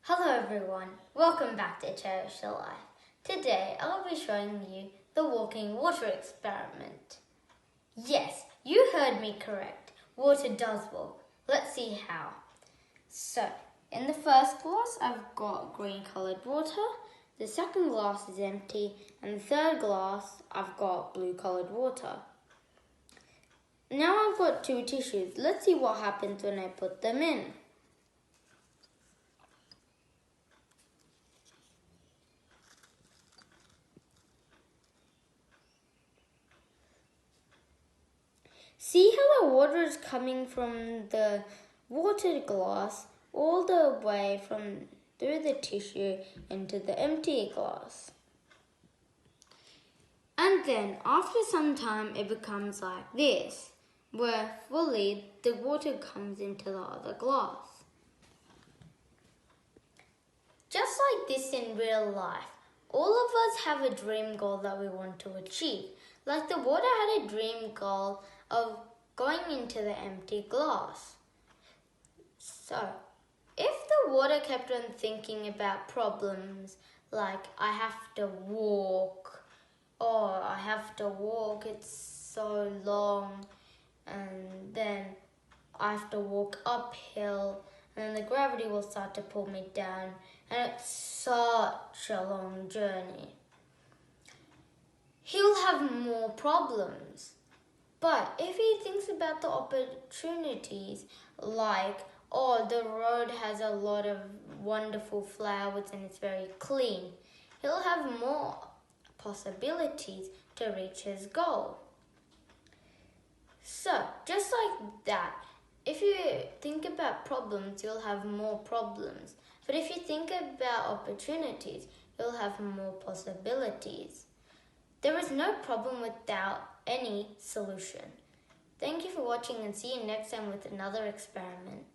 Hello everyone, welcome back to Cherish the Life. Today I'll be showing you the walking water experiment. Yes, you heard me correct. Water does walk. Let's see how. So, in the first glass I've got green coloured water, the second glass is empty, and the third glass I've got blue coloured water. Now I've got two tissues. Let's see what happens when I put them in. See how the water is coming from the water glass all the way through the tissue into the empty glass. And then after some time it becomes like this, where fully the water comes into the other glass. Just like this in real life, all of us have a dream goal that we want to achieve. Like the water had a dream goal of going into the empty glass. So, if the water kept on thinking about problems like I have to walk, it's so long, and then I have to walk uphill, and then the gravity will start to pull me down, and it's such a long journey. He'll have more problems. But if he thinks about the opportunities, like, the road has a lot of wonderful flowers and it's very clean, he'll have more possibilities to reach his goal. So, just like that, if you think about problems, you'll have more problems. But if you think about opportunities, you'll have more possibilities. There is no problem without any solution. Thank you for watching and see you next time with another experiment.